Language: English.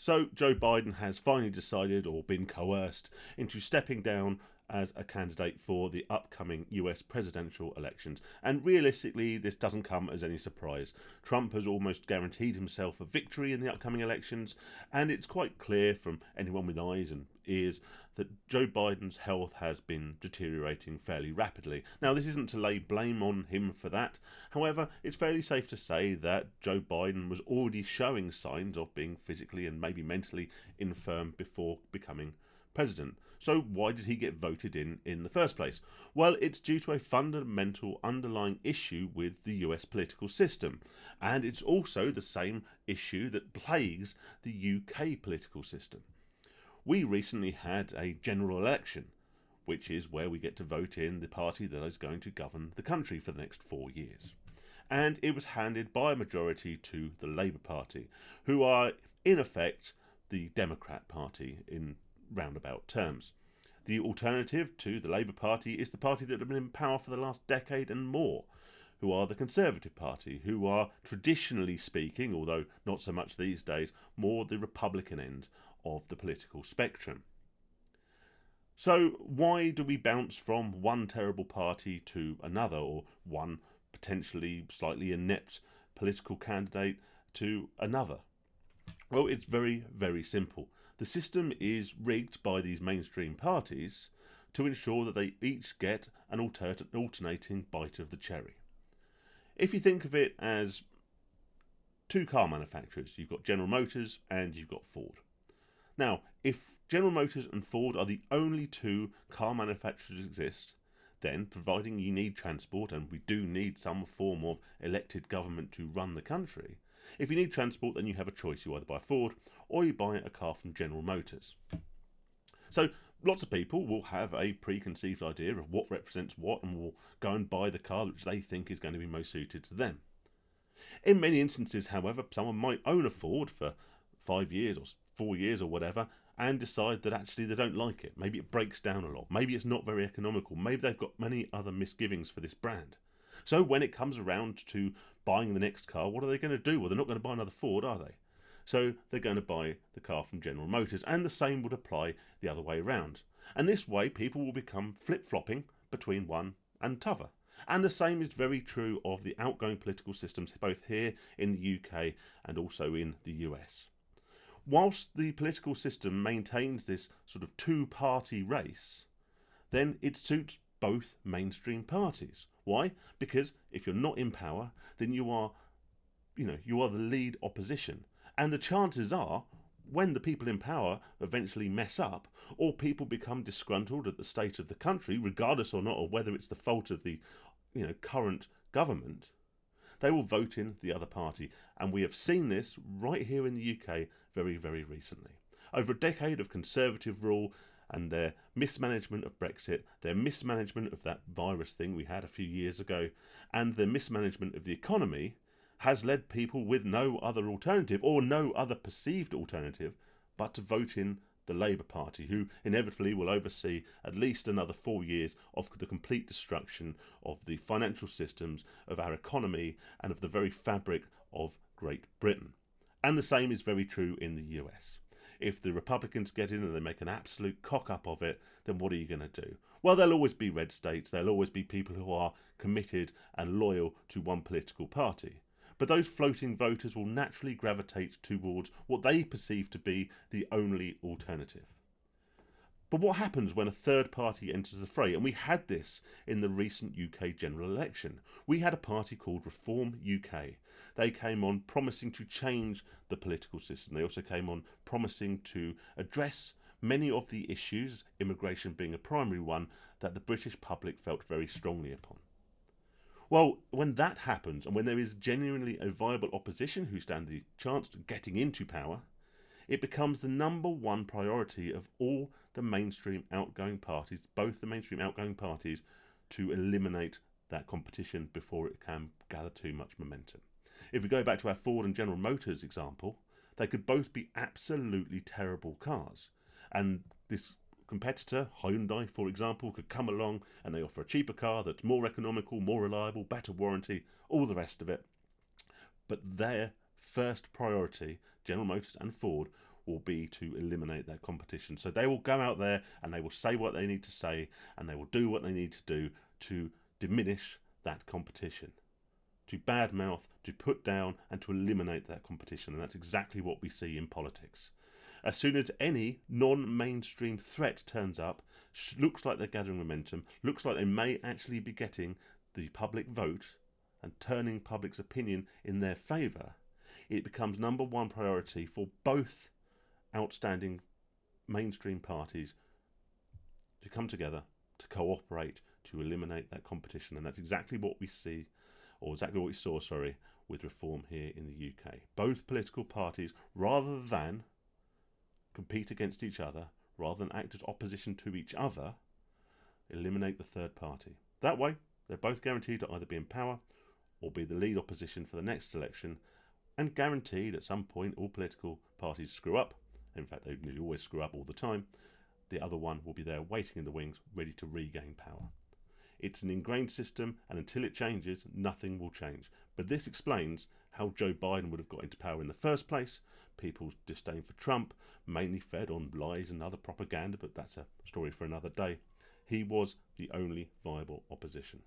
So Joe Biden has finally decided, or been coerced, into stepping down as a candidate for the upcoming US presidential elections. And realistically, this doesn't come as any surprise. Trump has almost guaranteed himself a victory in the upcoming elections, and it's quite clear from anyone with eyes and ears that Joe Biden's health has been deteriorating fairly rapidly. Now, this isn't to lay blame on him for that. However, it's fairly safe to say that Joe Biden was already showing signs of being physically and maybe mentally infirm before becoming president. So why did he get voted in the first place? Well, it's due to a fundamental underlying issue with the US political system, and it's also the same issue that plagues the UK political system. We recently had a general election, which is where we get to vote in the party that is going to govern the country for the next 4 years. And it was handed by a majority to the Labour Party, who are in effect the Democrat Party in roundabout terms. The alternative to the Labour Party is the party that have been in power for the last decade and more, who are the Conservative Party, who are traditionally speaking, although not so much these days, more the Republican end of the political spectrum. So why do we bounce from one terrible party to another, or one potentially slightly inept political candidate to another? Well, it's very, very simple. The system is rigged by these mainstream parties to ensure that they each get an alternating bite of the cherry. If you think of it as two car manufacturers, you've got General Motors and you've got Ford. Now, if General Motors and Ford are the only two car manufacturers that exist, then, providing you need transport, and we do need some form of elected government to run the country, if you need transport, then you have a choice. You either buy a Ford or you buy a car from General Motors. So lots of people will have a preconceived idea of what represents what and will go and buy the car which they think is going to be most suited to them. In many instances, however, someone might own a Ford for 5 years or 4 years or whatever and decide that actually they don't like it. Maybe it breaks down a lot. Maybe it's not very economical. Maybe they've got many other misgivings for this brand. So when it comes around to buying the next car, what are they going to do? Well, they're not going to buy another Ford, are they? So they're going to buy the car from General Motors, and the same would apply the other way around. And this way, people will become flip-flopping between one and t'other. And the same is very true of the outgoing political systems, both here in the UK and also in the US. Whilst the political system maintains this sort of two-party race, then it suits both mainstream parties. Why? Because if you're not in power, then you are the lead opposition. And the chances are, when the people in power eventually mess up, or people become disgruntled at the state of the country, regardless or not of whether it's the fault of the current government, they will vote in the other party. And we have seen this right here in the UK very, very recently. Over a decade of Conservative rule and their mismanagement of Brexit, their mismanagement of that virus thing we had a few years ago, and their mismanagement of the economy has led people with no other alternative, or no other perceived alternative, but to vote in the Labour Party, who inevitably will oversee at least another 4 years of the complete destruction of the financial systems, of our economy, and of the very fabric of Great Britain. And the same is very true in the US. If the Republicans get in and they make an absolute cock-up of it, then what are you going to do? Well, there'll always be red states. There'll always be people who are committed and loyal to one political party. But those floating voters will naturally gravitate towards what they perceive to be the only alternative. But what happens when a third party enters the fray? And we had this in the recent UK general election. We had a party called Reform UK. They came on promising to change the political system. They also came on promising to address many of the issues, immigration being a primary one, that the British public felt very strongly upon. Well, when that happens, and when there is genuinely a viable opposition who stand the chance of getting into power, it becomes the number one priority of all the mainstream outgoing parties, both the mainstream outgoing parties, to eliminate that competition before it can gather too much momentum. If we go back to our Ford and General Motors example, they could both be absolutely terrible cars. And this competitor, Hyundai, for example, could come along and they offer a cheaper car that's more economical, more reliable, better warranty, all the rest of it. But their first priority, General Motors and Ford, will be to eliminate that competition. So they will go out there and they will say what they need to say, and they will do what they need to do to diminish that competition, to badmouth, to put down, and to eliminate that competition. And that's exactly what we see in politics. As soon as any non-mainstream threat turns up, looks like they're gathering momentum, looks like they may actually be getting the public vote and turning public's opinion in their favour, it becomes number one priority for both outstanding mainstream parties to come together, to cooperate, to eliminate that competition. And that's exactly what we see, or exactly what we saw, with reform here in the UK. Both political parties, rather than compete against each other, rather than act as opposition to each other, eliminate the third party. That way, they're both guaranteed to either be in power or be the lead opposition for the next election, and guaranteed at some point all political parties screw up. In fact, they nearly always screw up all the time. The other one will be there waiting in the wings, ready to regain power. It's an ingrained system, and until it changes, nothing will change. But this explains how Joe Biden would have got into power in the first place. People's disdain for Trump, mainly fed on lies and other propaganda, but that's a story for another day. He was the only viable opposition.